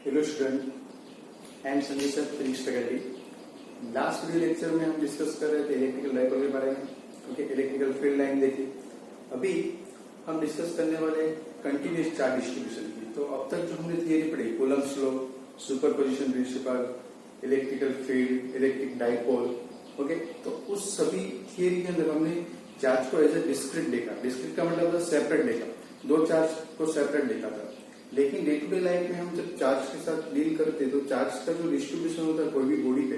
Hello student, I am Sanjay sir, physics faculty. Last video lecture में हम discuss कर रहे थे इलेक्ट्रिकल डाइपोल के बारे में। ओके, इलेक्ट्रिकल फील्ड लाइन देखी। अभी हम डिस्कस करने वाले कंटिन्यूस चार्ज डिस्ट्रीब्यूशन की। तो अब तक जो हमने थियरी पढ़ी, Coulomb's law, superposition principle, electrical field, electric dipole, okay, तो उस सभी थियरी के अंदर हमने चार्ज को एज ए डिस्क्रीट देखा। डिस्क्रीट का मतलब सेपरेट देखा, दो चार्ज को सेपरेट देखा था। लेकिन डे टू डे लाइफ में हम जब चार्ज के साथ डील करते हैं तो चार्ज का जो डिस्ट्रीब्यूशन होता है कोई भी बॉडी पे,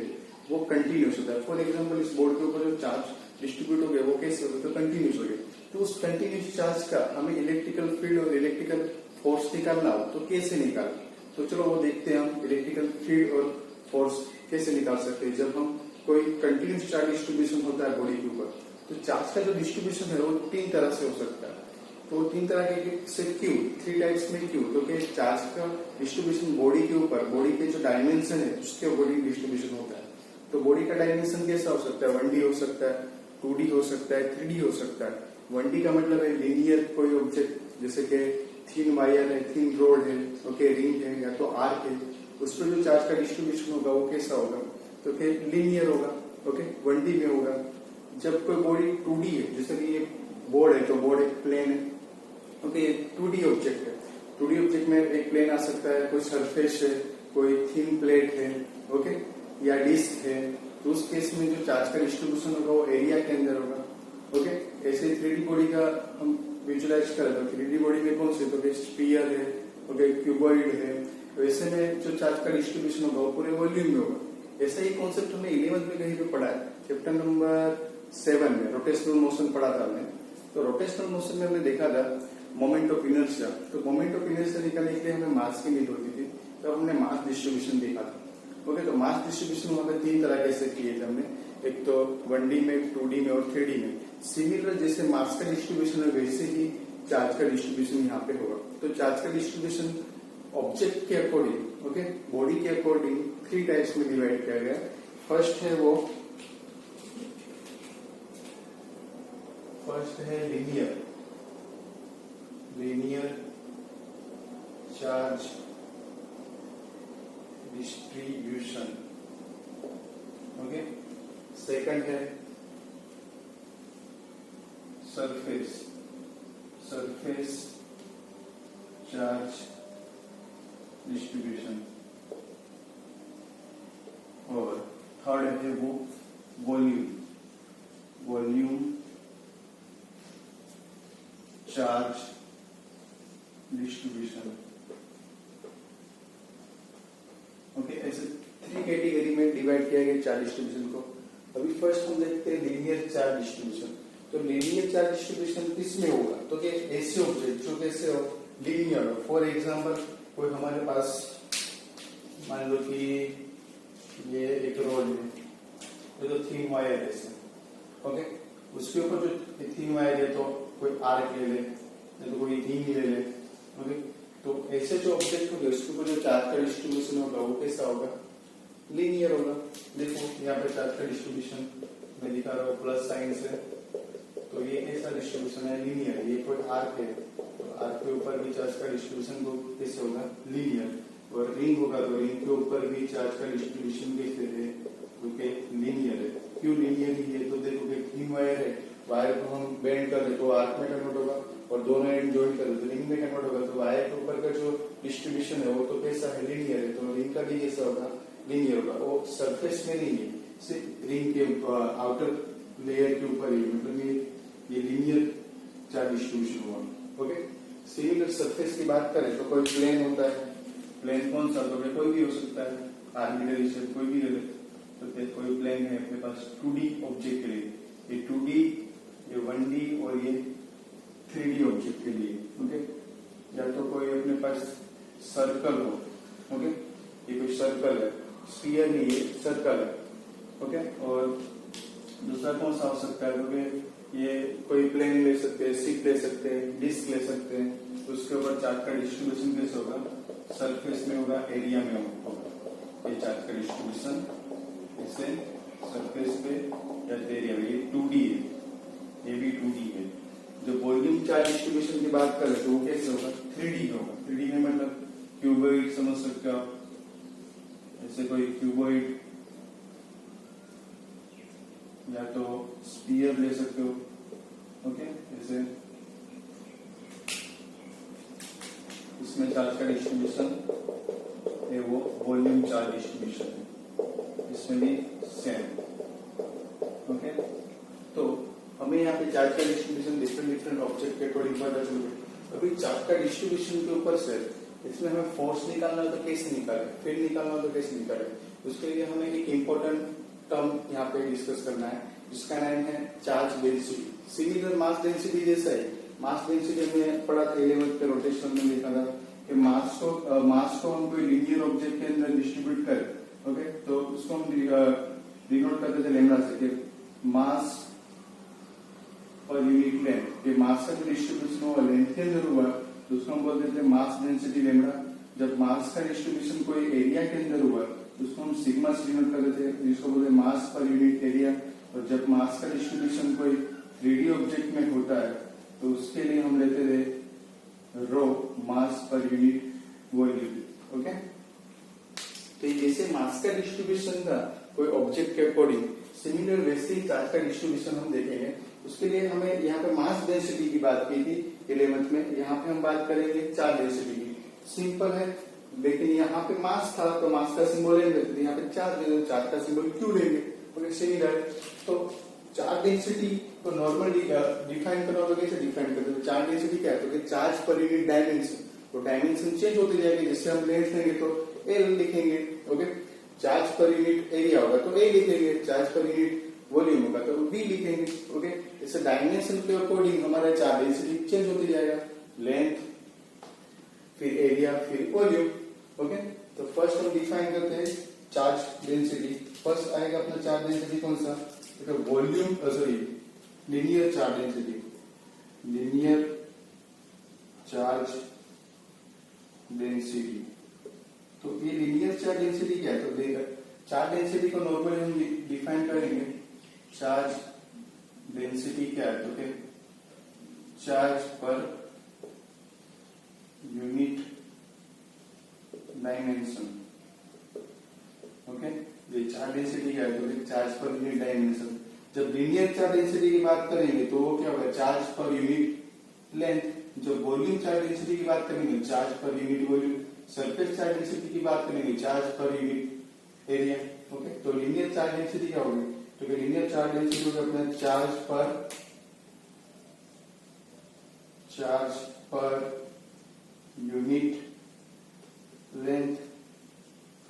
वो कंटिन्यूस होता है। फॉर एग्जांपल, इस बोर्ड के ऊपर जो चार्ज डिस्ट्रीब्यूट हो गया वो कैसे होगा, तो कंटिन्यूस हो गया। तो उस कंटिन्यूस चार्ज का हमें इलेक्ट्रिकल फील्ड और इलेक्ट्रिकल फोर्स निकालना हो तो कैसे निकाल, तो चलो वो देखते हैं हम इलेक्ट्रिकल फील्ड और फोर्स कैसे निकाल सकते हैं। जब हम कोई कंटिन्यूस चार्ज डिस्ट्रीब्यूशन होता है बॉडी के ऊपर, तो चार्ज का जो डिस्ट्रीब्यूशन है वो तीन तरह से हो सकता है। तो तीन तरह के से क्यू, थ्री टाइप्स में क्यू, तो कि चार्ज का डिस्ट्रीब्यूशन बॉडी के ऊपर, बॉडी के जो डायमेंशन है उसके बॉडी डिस्ट्रीब्यूशन होता है। तो बॉडी का डायमेंशन कैसा हो सकता है, 1D हो सकता है, 2D हो सकता है, 3D हो सकता है। 1D का मतलब है लीनियर कोई ऑब्जेक्ट, जैसे कि थीन वायर है, थीन रोड है, ओके, रिंग है या तो आर्क है, उस पर जो चार्ज का डिस्ट्रीब्यूशन होगा वो कैसा होगा, तो फिर लीनियर होगा, ओके, 1D में होगा। जब कोई बॉडी 2D है, जैसे कि ये बोर्ड है, तो बोर्ड एक प्लेन है, ओके, ये 2D ऑब्जेक्ट है। 2D ऑब्जेक्ट में एक प्लेन आ सकता है, कोई सरफेस है, कोई थिन प्लेट है, ओके, या डिस्क है। तो उस केस में जो चार्ज का डिस्ट्रीब्यूशन होगा वो एरिया के अंदर होगा, ओके। ऐसे 3D बॉडी का हम विजुलाइज करें तो 3D बॉडी में कौन से, तो स्फीयर है, ओके, क्यूबॉइड है। तो ऐसे में जो चार्ज का डिस्ट्रीब्यूशन होगा वो पूरे वॉल्यूम में होगा। ऐसा ही कॉन्सेप्ट हमने 11th में कहीं पे पढ़ा है, चैप्टर नंबर 7 में रोटेशनल मोशन पढ़ा था हमने। तो रोटेशनल मोशन में हमने देखा था मोमेंट ऑफ इनर्शिया। तो मोमेंट ऑफ इनर्शिया निकालने के लिए हमें मास की नीड होती थी, तो हमने मास डिस्ट्रीब्यूशन देखा था। ओके, तो मास डिस्ट्रीब्यूशन वहां पे तीन तरह कैसे किए थे हमने, एक तो 1D में, 2D में और 3D में। सिमिलर जैसे मास का डिस्ट्रीब्यूशन है वैसे ही चार्ज का डिस्ट्रीब्यूशन यहाँ पे होगा। तो चार्ज का डिस्ट्रीब्यूशन ऑब्जेक्ट के अकॉर्डिंग, ओके, बॉडी के अकॉर्डिंग 3 टाइप्स में डिवाइड किया गया। फर्स्ट है linear charge distribution, okay. Second है सरफेस चार्ज डिस्ट्रीब्यूशन, और थर्ड है वो वॉल्यूम चार्ज डिस्ट्रीब्यूशन, ओके। ऐसे 3 कैटेगरी में डिवाइड किया गया चार्ज डिस्ट्रीब्यूशन को। अभी फर्स्ट हम देखते हैं लीनियर चार्ज डिस्ट्रीब्यूशन। तो लीनियर चार्ज डिस्ट्रीब्यूशन किस में होगा, तो कि ऐसे ऑब्जेक्ट जो कैसे हो, लीनियर हो। फॉर एग्जांपल, कोई हमारे पास मान लो कि ये एक रोड है, ये तो थीन वायर है ऐसे, ओके, उसके ऊपर जो थीन वायर है तो कोई आर्क ले ले, तो कोई रिंग ले ले, ओके। तो ऐसे जो ऑब्जेक्ट होगा उसके ऊपर जो चार्ज का डिस्ट्रीब्यूशन होगा वो कैसा होगा, लीनियर होगा। देखो यहाँ पे चार्ज का डिस्ट्रीब्यूशन मैं दिखा रहा हूँ प्लस साइन से, तो ये कैसा डिस्ट्रीब्यूशन है, लीनियर। ये कोई आर्क है, तो आर्क के ऊपर भी चार्ज का डिस्ट्रीब्यूशन को कैसे होगा, लीनियर। और रिंग होगा तो रिंग के ऊपर भी चार्ज का डिस्ट्रीब्यूशन कैसे है, क्योंकि लीनियर है। क्यों लीनियर ही है, तो देखो थीन वायर है, वायर को हम बेंड कर दे तो आर्क में कन्वर्ट होगा, और दोनों एंड ज्वाइन कर दे तो रिंग में कन्वर्ट होगा। तो वायर के ऊपर का जो डिस्ट्रीब्यूशन है वो तो कैसा है, लीनियर है। तो रिंग का भी कैसा होगा, लीनियर होगा। वो सरफेस में नहीं है, सिर्फ रिंग के आउटर लेयर के ऊपर ही, मतलब ये लीनियर चार्ज डिस्ट्रीब्यूशन हुआ, ओके। सिमिलर सरफेस की बात करें तो कोई प्लेन होता है, प्लेन कौन सा, तो कोई भी हो सकता है, आर्बिट्ररी शेप कोई भी ले ले। तो कोई प्लेन है अपने पास 2D ऑब्जेक्ट के लिए, ये 2D, ये 1D और ये 3D ऑब्जेक्ट के लिए, ओके। या तो कोई अपने पास सर्कल हो, ओके, ये कोई सर्कल है, स्फीयर नहीं, ये सर्कल है, ओके। और दूसरा कौन सा हो सकता है, क्योंकि ये कोई प्लेन ले सकते हैं, सीट ले सकते हैं, डिस्क ले सकते हैं। तो उसके ऊपर चार्ज का डिस्ट्रीब्यूशन कैसे होगा, सरफेस में होगा, एरिया में होगा। ये चार्ज का डिस्ट्रीब्यूशन ऐसे सरफेस पे या एरिया में, ये 2D है, ये भी 2D है। जो वॉल्यूम चार्ज डिस्ट्रीब्यूशन की बात करें तो वो कैसे होगा, 3D होगा। 3D में मतलब क्यूबॉइड समझ सकते हो आप, ऐसे कोई क्यूबॉइड या तो स्फीयर ले सकते हो। ओके, जैसे इसमें चार्ज का डिस्ट्रीब्यूशन है वो वॉल्यूम चार्ज डिस्ट्रीब्यूशन है, इसमें भी सेम। ओके, तो हमें यहाँ पे चार्ज का डिस्ट्रीब्यूशन डिफरेंट ऑब्जेक्ट के अकॉर्डिंग पता चल गया। अभी चार्ज का डिस्ट्रीब्यूशन के ऊपर से इसमें हमें फोर्स निकालना हो तो कैसे निकाले, फील्ड निकालना हो तो कैसे निकाले, उसके लिए हमें एक इम्पोर्टेंट टर्म यहाँ पे डिस्कस करना है जिसका नाम है charge density. Similar mass density जैसा है। मास डेंसिटी हमने पढ़ा था 11th पे रोटेशन में देखा था कि मास को हम कोई लीनियर ऑब्जेक्ट के अंदर डिस्ट्रीब्यूट करें, ओके, तो उसको हम डिनोट करते थे लेमडा से कि मास पर यूनिट लेंथ। ये मास का जो डिस्ट्रीब्यूशन हुआ लेंथ के अंदर हुआ तो उसको हम बोलते थे मास डेंसिटी लेमडा। जब मास का डिस्ट्रीब्यूशन कोई एरिया के अंदर हुआ तो उसको हम सिग्मा से डिनोट करते थे, जिसको बोलते हैं मास पर यूनिट एरिया। और जब मास का डिस्ट्रीब्यूशन कोई 3D ऑब्जेक्ट में होता है तो उसके लिए हम लेते थे रो, मास पर यूनिट वॉल्यूम। ओके, तो जैसे मास का डिस्ट्रीब्यूशन था कोई ऑब्जेक्ट के अकॉर्डिंग, सिमिलर वैसे ही चार्ज का डिस्ट्रीब्यूशन हम देखेंगे। उसके लिए हमें यहाँ पे मास डेंसिटी की बात की थी 11th में, यहाँ पे हम बात करेंगे चार्ज डेंसिटी की। सिंपल है, लेकिन यहाँ पे मास था तो मास का सिंबल लेंगे, तो यहाँ पे चार्ज का सिंबल क्यों लेंगे। ओके, सिमिलर तो चार्ज डेंसिटी को नॉर्मली डिफाइन करना होगा। कैसे डिफाइन करते हैं? चार्ज डेंसिटी क्या है? तो चार्ज पर यूनिट डायमेंशन, तो डायमेंशन चेंज होते जाएंगे। जैसे हम लेंथ लेंगे तो एल लिखेंगे। Okay, charge per unit area होगा तो ए लिखेंगे, चार्ज पर यूनिट वॉल्यूम होगा तो वी लिखेंगे। ओके, जैसे डायमेंशन के अकॉर्डिंग हमारा चार्ज डेंसिटी चेंज होती जाएगा, लेंथ फिर एरिया फिर वॉल्यूम। ओके, तो फर्स्ट हम डिफाइन करते हैं चार्ज डेंसिटी। फर्स्ट आएगा अपना चार्ज डेंसिटी कौन सा? Volume sorry linear charge density, linear charge density. तो ये लीनियर चार्ज डेंसिटी क्या है? तो चार्ज डेंसिटी को नॉर्मली हम डिफाइन करेंगे। चार्ज डेंसिटी क्या है? तो charge per unit dimension. Okay, ये चार्ज डेंसिटी क्या है? तो चार्ज पर यूनिट डायमेंशन। जब लीनियर चार्ज डेंसिटी की बात करेंगे तो वो क्या होगा? Charge per unit length. जब वॉल्यूम चार्ज डेंसिटी की बात करेंगे charge per unit volume. Surface charge density की बात करेंगे charge per unit area. Okay, तो लीनियर चार्ज डेंसिटी क्या होगी? तो लीनियर चार्ज डेंसिटी होगा अपना charge per unit length.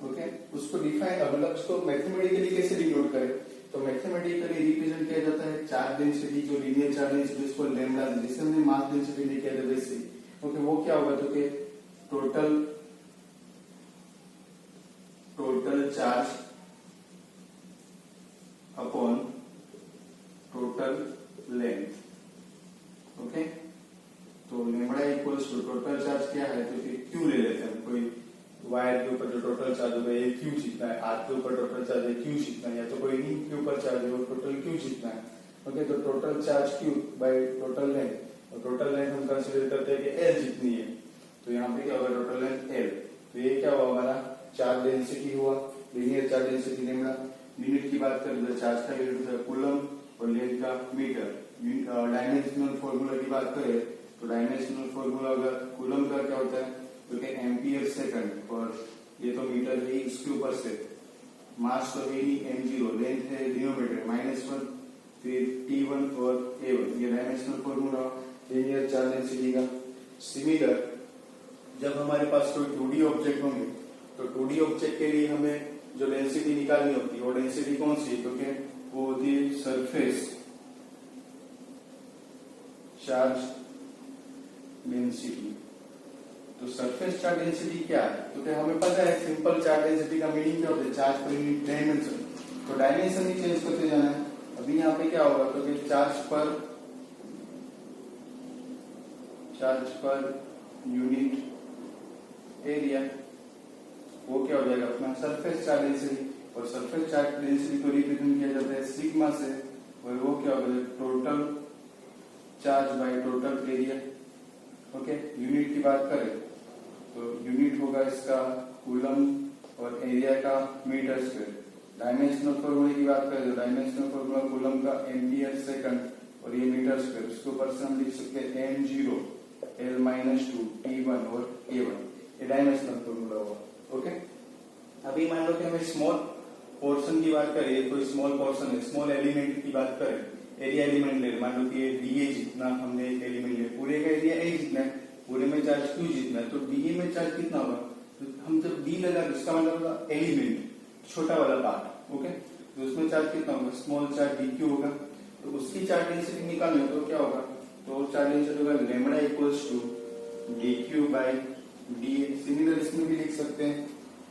Okay, उसको डिफाइन अब उसको मैथमेटिकली कैसे डिनोट करें? तो मैथमेटिकली रिप्रेजेंट किया जाता है चार्ज डेंसिटी, जो लीनियर चार्ज डेंसिटी उसको लैम्डा, जैसे हमने मास डेंसिटी लिखा था वैसे। ओके, वो क्या होगा? तो कि total charge upon total length. Okay, तो lambda equals to total charge क्या है? तो क्यू ले लेते हैं। कोई वायर के ऊपर जो टोटल चार्ज होगा ये क्यू जितना है, हाथ के ऊपर टोटल चार्ज है क्यू जितना है, या तो कोई रिंग के ऊपर चार्ज है वो टोटल क्यू जितना है। ओके, तो total charge Q by total length, और टोटल लेंथ हम कंसीडर करते हैं कि एल जितनी है, तो यहाँ पे क्या होगा? Total length L. तो ये क्या हुआ? हमारा चार्ज डेंसिटी हुआ, linear charge density lambda. Unit की बात करें तो चार्ज का यूनिट है कूलम और लेंथ का मीटर। डायमेंशनल फॉर्मूला की बात करें तो डायमेंशनल फॉर्मूला अगर कूलम का क्या होता है? तो क्या एम्पियर सेकंड, और ये तो मीटर है इसके ऊपर से। मास तो है ही m0, लेंथ है डिनोमिनेटर -1, फिर t1 और a1। ये dimensional formula linear charge density का। सिमिलर जब हमारे पास कोई 2D ऑब्जेक्ट होंगे तो 2D ऑब्जेक्ट के लिए हमें जो डेंसिटी निकालनी होती है वो डेंसिटी कौन सी? क्योंकि वो होती है सरफेस चार्ज डेंसिटी। तो सरफेस चार्ज डेंसिटी क्या है? तो क्या हमें पता है सिंपल चार्ज डेंसिटी का मीनिंग क्या होता है? Charge per unit dimension. तो डायमेंशन ही चेंज करते जाना है। अभी यहाँ पे क्या होगा? तो चार्ज पर यूनिट एरिया, वो क्या हो जाएगा? अपना सरफेस चार्ज डेंसिटी। और सरफेस चार्ज डेंसिटी को रिप्रेजेंट किया जाता है सिग्मा से, और वो क्या होगा? Total charge by total area. Okay, unit की बात करें तो यूनिट होगा इसका कूलम और एरिया का मीटर स्क्वायर। डायमेंशनल फॉर्मूले की बात करें तो डायमेंशनल फॉर्मूला कूलम का एम्पियर सेकंड और ये मीटर स्क्वायर, उसके ऊपर से हम लिख सकते हैं m0 L-2 T1 और A1, ये डायमेंशनल फॉर्मूला होगा। ओके, अभी मान लो कि हमें स्मॉल पोर्शन की बात करें, कोई स्मॉल पोर्शन है, स्मॉल एलिमेंट की बात करें, एरिया एलिमेंट ले, मान लो कि ये dA जितना हमने एक एलिमेंट लिया, पूरे का एरिया A जितना है, पूरे में चार्ज Q जितना है, तो dA में चार्ज कितना होगा? तो हम जब D लगा इसका मतलब होगा एलिमेंट छोटा वाला पार्ट। ओके, तो उसमें चार्ज कितना होगा? स्मॉल चार्ज dQ होगा। तो उसकी चार्ज डेंसिटी निकालनी हो तो क्या होगा? तो चार्ज डेंसिटी होगा lambda equals to dQ by dA। Similar इसमें भी लिख सकते हैं।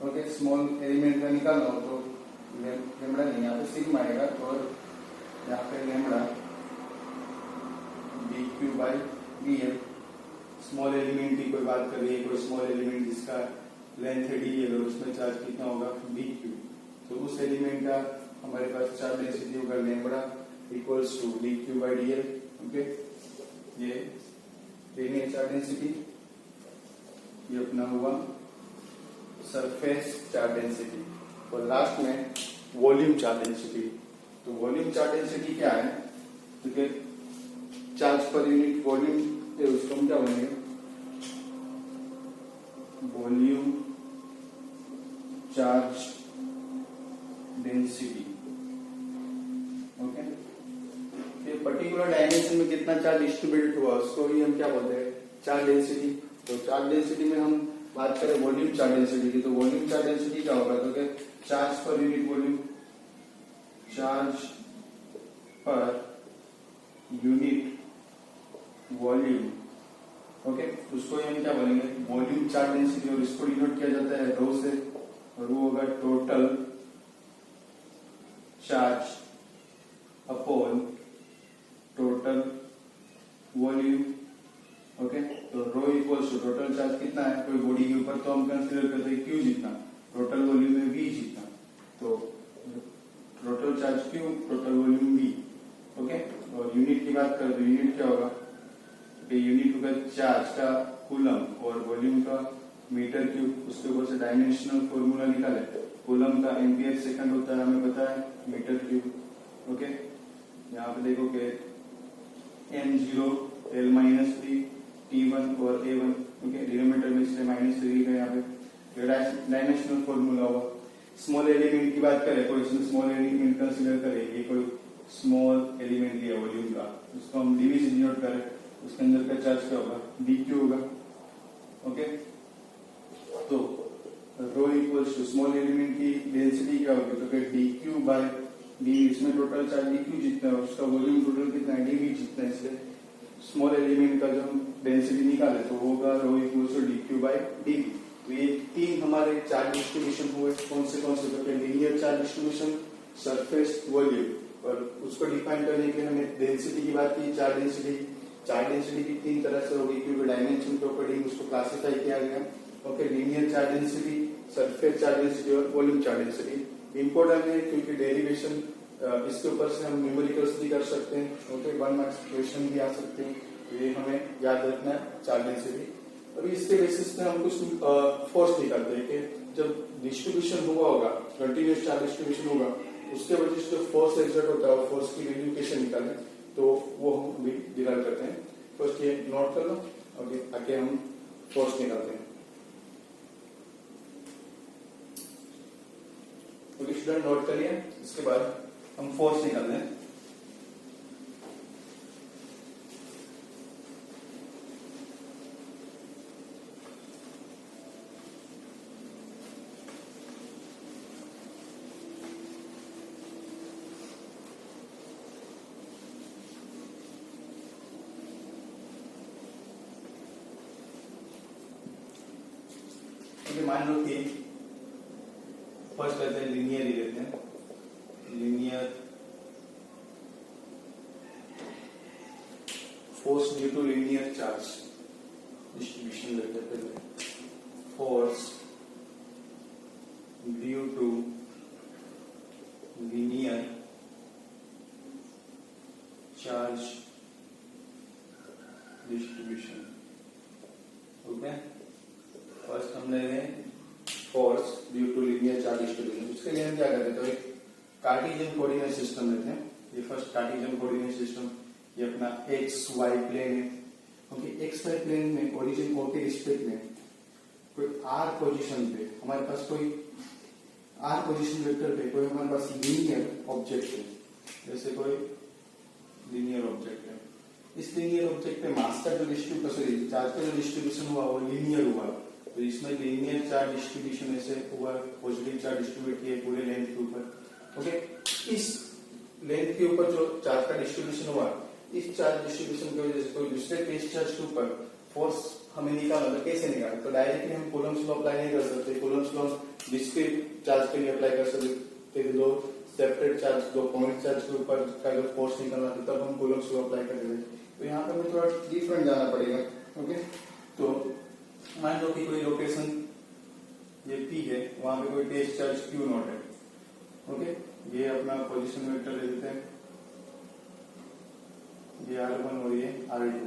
ओके, स्मॉल एलिमेंट का निकालना हो तो लैम्बडा नहीं, यहाँ पे सिग्मा आएगा और यहाँ पे lambda dQ by dA। Small element की कोई बात करिए, कोई स्मॉल एलिमेंट जिसका लेंथ है d, अगर उसमें चार्ज कितना होगा? dQ, तो उस एलिमेंट का हमारे पास चार्ज डेंसिटी होगा lambda equals to dQ by dL। Okay, ये लीनियर चार्ज डेंसिटी, ये अपना हुआ सरफेस चार्ज डेंसिटी। और लास्ट में वॉल्यूम चार्ज डेंसिटी। तो वॉल्यूम चार्ज डेंसिटी क्या है? क्योंकि चार्ज पर यूनिट वॉल्यूम है, उसको हम क्या बोलेंगे? Volume charge density. ओके, ये पर्टिकुलर डायमेंशन में कितना चार्ज डिस्ट्रीब्यूटेड हुआ उसको ही हम क्या बोलते हैं? Charge density. तो चार्ज डेंसिटी में हम बात करें वॉल्यूम चार्ज डेंसिटी की, तो वॉल्यूम चार्ज डेंसिटी क्या होगा? तो क्या charge per unit volume, charge per unit volume. Okay, उसको हम क्या बोलेंगे? Volume charge density. और इसको डिनोट किया जाता है रो से, और वो होगा total charge upon total volume. Okay, तो रो इक्वल्स टू टोटल चार्ज कितना है कोई बॉडी के ऊपर, तो हम कंसीडर करते हैं Q जितना, टोटल वॉल्यूम है V जितना, तो total charge Q, total volume V। Okay, और यूनिट की बात करें तो यूनिट क्या होगा? यूनिट होगा चार्ज का कूलम और वॉल्यूम का मीटर क्यूब। उसके ऊपर से डायमेंशनल फॉर्मूला निकाले, कूलम का एम्पियर सेकंड होता है, हमें पता है, मीटर क्यूब। ओके, यहाँ पे देखो कि m0 L-3 T1 और A1। ओके, डिनोमिनेटर में इसलिए -3 है यहाँ पे। डायमेंशनल फॉर्मूला होगा। स्मॉल एलिमेंट की बात करें, कोई इसमें स्मॉल एलिमेंट कंसीडर करें, ये कोई स्मॉल एलिमेंट लिया वॉल्यूम का, उसको हम dV से डिनोट करें, उसके अंदर का चार्ज क्या होगा? dQ होगा। ओके, तो रो इक्वल्स टू स्मॉल एलिमेंट की डेंसिटी क्या होगी? तो फिर dQ बाय dV, इसमें टोटल चार्ज dQ जितना है, उसका वॉल्यूम टोटल कितना है? dV जितना है। इसलिए स्मॉल एलिमेंट का जो हम डेंसिटी निकाले तो होगा rho equals to dQ by dV। तो ये तीन हमारे चार्ज डिस्ट्रीब्यूशन हुए। कौन से? तो linear charge distribution, surface, volume. और उसको डिफाइन करने के लिए हमने डेंसिटी की बात की, चार्ज डेंसिटी। चार्ज डेंसिटी की तीन तरह से होगी, क्योंकि डायमेंशन के अकॉर्डिंग उसको क्लासिफाई किया गया। Okay, linear charge density, surface charge density और वॉल्यूम चार्ज डेंसिटी। इंपॉर्टेंट है क्योंकि डेरिवेशन इसके ऊपर से हम न्यूमेरिकल्स भी कर सकते हैं। ओके, 1 मार्क्स क्वेश्चन भी आ सकते हैं, तो ये हमें याद रखना है, चार्ज डेंसिटी। और इसके बेसिस पे हम कुछ फोर्स निकालते हैं कि जब डिस्ट्रीब्यूशन हुआ होगा, कंटिन्यूस चार्ज डिस्ट्रीब्यूशन होगा, उसके वजह से जो फोर्स एक्सर्ट होता है, फोर्स की वैल्यू कैसे निकालें, तो वो हम भी डिराइव करते हैं। फर्स्ट ये नोट कर लो, ओके, आगे हम फोर्स निकालते हैं। ओके स्टूडेंट, नोट करिए, इसके बाद हम फोर्स निकालते हैं। मान लो कि फर्स्ट लेते हैं लीनियर ही लेते हैं, linear force due to linear charge distribution लेते हैं पहले। Force due to linear charge distribution. Okay, first first हमने force due to linear charge distribution, उसके लिए हम क्या करते हैं, तो एक कार्टेशियन कोऑर्डिनेट सिस्टम लेते हैं। ये फर्स्ट कार्टेशियन कोऑर्डिनेट सिस्टम, ये अपना एक्स वाई प्लेन है। ओके, एक्स वाई प्लेन में ओरिजिन ओ के रिस्पेक्ट में कोई आर पोजीशन पे हमारे पास कोई आर पोजीशन वेक्टर पे कोई हमारे पास लीनियर ऑब्जेक्ट है, जैसे कोई लीनियर ऑब्जेक्ट है। इस लीनियर ऑब्जेक्ट पे मास का जो डिस्ट्रीब्यूशन, चार्ज का जो डिस्ट्रीब्यूशन हुआ वो लीनियर हुआ, तो इसमें लीनियर चार्ज डिस्ट्रीब्यूशन ऐसे हुआ, पॉजिटिव चार्ज डिस्ट्रीब्यूट किए पूरे लेंथ के ऊपर। ओके, इस लेंथ के ऊपर जो चार्ज का डिस्ट्रीब्यूशन हुआ, इस चार्ज डिस्ट्रीब्यूशन की वजह से कोई दूसरे पेज चार्ज के ऊपर फोर्स हमें निकालना, तो कैसे निकालें, तो डायरेक्टली हम कूलम्ब्स लॉ अप्लाई नहीं कर सकते। कूलम्ब्स लॉ डिस्क्रीट चार्ज के लिए अप्लाई कर सकते, दो सेपरेट चार्ज, दो पॉइंट चार्ज के ऊपर का जो फोर्स निकालना था तब हम कूलम्ब्स लॉ अप्लाई करते थे। तो यहाँ पे हमें थोड़ा डिफरेंट जाना पड़ेगा। ओके, तो मान लो कि कोई लोकेशन ये P है, वहां पे कोई टेस्ट चार्ज Q नॉट है। ओके, ये अपना पोजीशन वेक्टर ले लेते हैं, ये R1 और ये R2।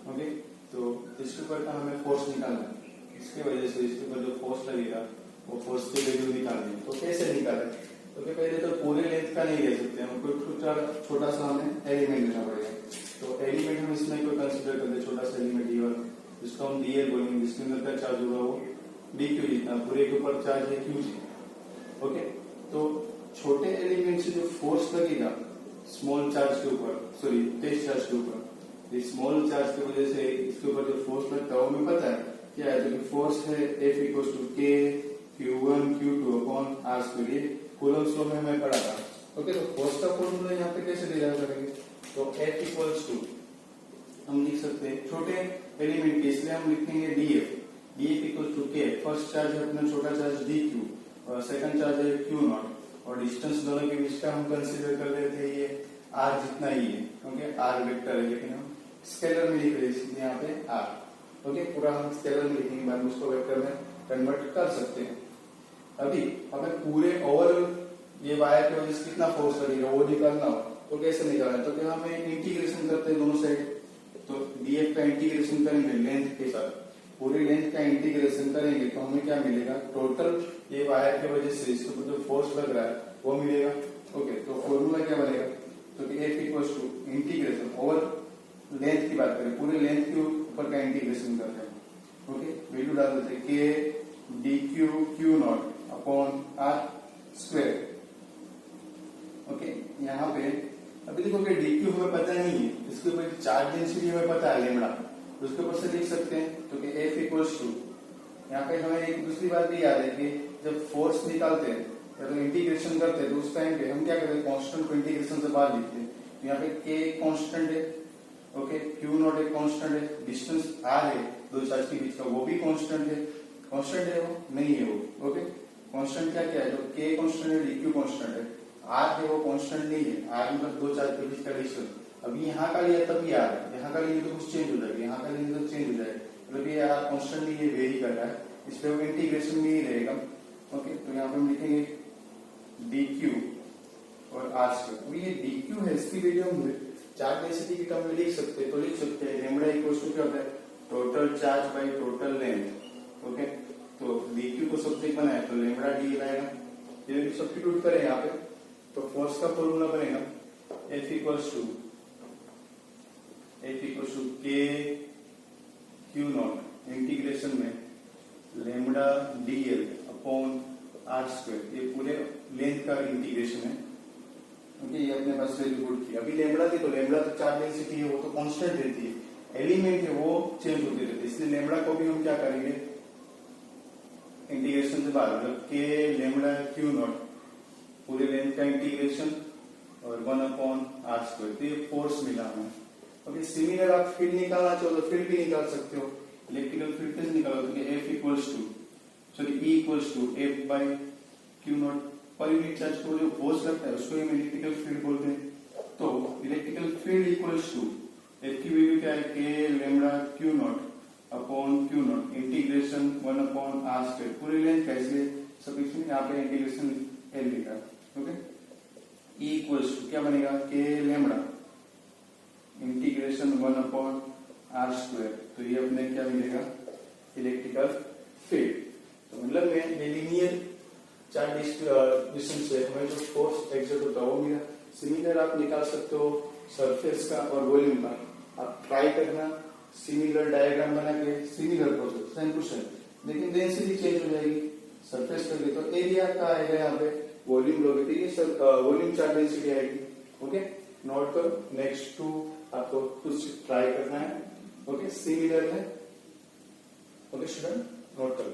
ओके, तो इसके ऊपर का हमें फोर्स निकालना है, इसके वजह से इसके ऊपर जो फोर्स लगेगा वो फोर्स की वैल्यू निकालनी है। तो कैसे निकालें, तो पहले तो पूरे लेंथ का नहीं ले सकते, हमको छोटा सा हमें एलिमेंट लेना पड़ेगा। तो एलिमेंट हम इसमें कोई कंसीडर करते हैं, छोटा सा एलिमेंट E1, जिसको हम dl बोलेंगे, जिसके अंदर का चार्ज होगा वो dq जितना, पूरे के ऊपर चार्ज है qg। ओके, तो छोटे एलिमेंट से जो फोर्स लगेगा स्मॉल चार्ज के ऊपर, सॉरी टेस्ट चार्ज के ऊपर, स्मॉल चार्ज की वजह से इसके ऊपर जो फोर्स लगता है वो हमें पता है क्या है, तो फोर्स है F equals to K Q1 Q2 upon R square, ये कूलम्ब्स लॉ में हमें पढ़ा था। ओके, तो फोर्स का फॉर्मूला यहाँ पे कैसे डिराइव करेंगे, तो F इक्वल्स टू हम लिख सकते हैं छोटे एलिमेंट के, इसलिए हम लिखेंगे df equals to K, first charge है अपना छोटा चार्ज dq और सेकंड चार्ज है Q नॉट, और डिस्टेंस दोनों के बीच का हम कंसीडर कर रहे थे ये R जितना ही है। ओके, R वेक्टर है लेकिन हम स्केलर में लिख रहे हैं, इसलिए यहाँ पे R। ओके, पूरा हम स्केलर में लिखेंगे, बाद में उसको वेक्टर में कन्वर्ट कर सकते हैं। अभी हमें पूरे ओवरऑल ये वायर की वजह से कितना फोर्स लगेगा वो निकालना हो, तो कैसे निकालना है, तो क्या हमें इंटीग्रेशन करते हैं दोनों साइड, तो df का इंटीग्रेशन करेंगे लेंथ के साथ, पूरी लेंथ का इंटीग्रेशन करेंगे तो हमें क्या मिलेगा, टोटल ये वायर की वजह से इसके ऊपर जो फोर्स लग रहा है वो मिलेगा। ओके, तो फॉर्मूला क्या बनेगा, तो F equals to integration over length की बात करें, पूरे लेंथ के ऊपर का इंटीग्रेशन करते हैं। ओके, वैल्यू डाल देते हैं K dq Q nought upon R square. Okay, यहाँ पे अभी देखो कि dq हमें पता नहीं है, इसके ऊपर चार्ज डेंसिटी हमें पता है लेमड़ा, तो उसके ऊपर से लिख सकते हैं, तो कि F इक्वल्स टू, यहाँ पे हमें एक दूसरी बात भी याद है कि जब फोर्स निकालते हैं या तो इंटीग्रेशन करते हैं तो उस टाइम पे हम क्या करते हैं, कांस्टेंट को इंटीग्रेशन से बाहर लिखते हैं। तो यहाँ पे K कांस्टेंट है, ओके, Q नॉट एक कांस्टेंट है, डिस्टेंस R है दो चार्ज के बीच का, वो भी कांस्टेंट है। कांस्टेंट है वो नहीं है वो। ओके, कांस्टेंट क्या क्या है, तो K कांस्टेंट है, dq कांस्टेंट है, R है वो कांस्टेंट नहीं है, R मतलब दो चार्ज के बीच का डिस्टेंस। अभी यहाँ का लिया तब भी R है, यहाँ का लिए तो कुछ चेंज हो जाएगा, यहाँ का लिए तो चेंज हो जाएगा, मतलब ये R कांस्टेंट नहीं है, वेरी कर रहा है, इसलिए वो इंटीग्रेशन में ही रहेगा। ओके, तो यहाँ पे हम लिखेंगे dq और R स्क्वायर। अब ये dq है, इसकी वैल्यू हम चार्ज डेंसिटी की टर्म में लिख सकते हैं, तो लिख सकते हैं लैम्बडा इक्वल्स टू क्या होता है, total charge by total length. Okay, तो dq को सब्जेक्ट बनाए तो लैम्बडा डी आएगा, ये सब्स्टिट्यूट करें यहाँ पे तो फोर्स का फॉर्मूला बनेगा F equals to K Q not integration में lambda dl upon R square, ये पूरे लेंथ का इंटीग्रेशन है। ओके, ये अपने पास वैल्यू पुट की। अभी लैम्बडा थी तो लैम्बडा तो चार्ज डेंसिटी है, वो तो कांस्टेंट रहती है, एलिमेंट है वो चेंज होते रहते, इसलिए लैम्बडा को भी हम क्या करेंगे, इंटीग्रेशन से बाहर, मतलब K लैम्बडा Q नॉट पूरे लेंथ का इंटीग्रेशन और 1 अपॉन R स्क्वायर, तो ये फोर्स मिला हमें। ओके, सिमिलर आप फील्ड निकालना चाहो तो फील्ड भी निकाल सकते हो, इलेक्ट्रिकल फील्ड कैसे निकालो, तो F equals to sorry E equals to F by Q nought, पर यूनिट चार्ज को जो फोर्स लगता है उसको हम इलेक्ट्रिकल फील्ड बोलते हैं। तो electrical field equals to F की वैल्यू क्या है, K lambda Q nought upon Q not integration 1 upon R square, पूरी लेंथ का, इसलिए सब इसमें यहाँ पे इंटीग्रेशन L लिखा। ओके, E इक्वल्स टू क्या बनेगा, K lambda integration 1 upon R square, तो ये अपने क्या मिलेगा, इलेक्ट्रिकल फील्ड। तो मतलब में ये लीनियर चार्ज डिस्टेंस से हमें जो फोर्स एक्सर्ट होता है वो मिला। सिमिलर आप निकाल सकते हो सरफेस का और वॉल्यूम का। आप ट्राई करना सिमिलर डायग्राम बना के, similar process same to same, लेकिन डेंसिटी चेंज हो जाएगी। सरफेस कर ले तो एरिया का आएगा, यहाँ पे वॉल्यूम लोगे तो ये वॉल्यूम चार्ज डेंसिटी आएगी। ओके, नोट करो। नेक्स्ट टू आपको कुछ ट्राई करना है। ओके, सिमिलर है। ओके स्टूडेंट, नोट करो।